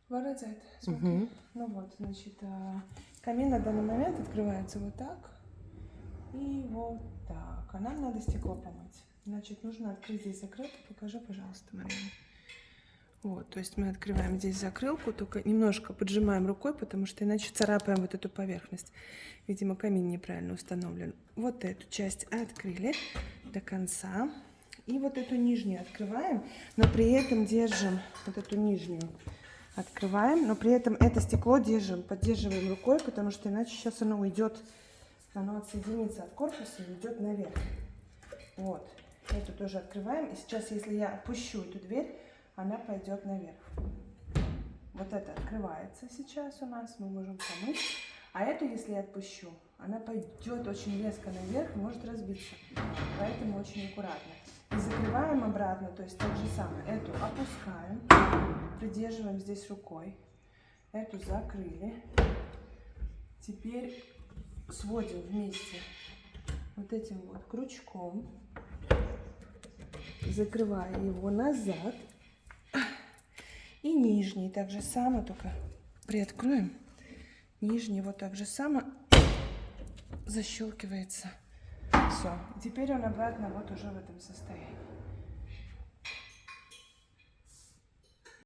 Вырезает. Смотри. Ну вот, значит, камин на данный момент открывается вот так и вот так. А нам надо стекло помыть. Значит, нужно открыть здесь закрытую. Покажи, пожалуйста, Марина. Вот, то есть мы открываем здесь закрылку, только немножко поджимаем рукой, потому что иначе царапаем вот эту поверхность. Видимо, камин неправильно установлен. Вот эту часть открыли до конца. И вот эту нижнюю открываем, но при этом держим вот эту нижнюю. Открываем, но при этом это стекло держим, поддерживаем рукой, потому что иначе сейчас оно уйдет, оно отсоединится от корпуса и уйдет наверх. Вот, эту тоже открываем. И сейчас, если я опущу эту дверь, она пойдет наверх. Вот это открывается сейчас у нас, мы можем помыть. А эту, если я отпущу, она пойдет очень резко наверх, может разбиться. Поэтому очень аккуратно. И закрываем обратно, то есть так же самое. Эту опускаем, придерживаем здесь рукой. Эту закрыли. Теперь сводим вместе вот этим вот крючком. Закрывая его назад. И нижний так же само, только приоткроем. Нижний вот так же само защелкивается. Все. Теперь он обратно вот уже в этом состоянии.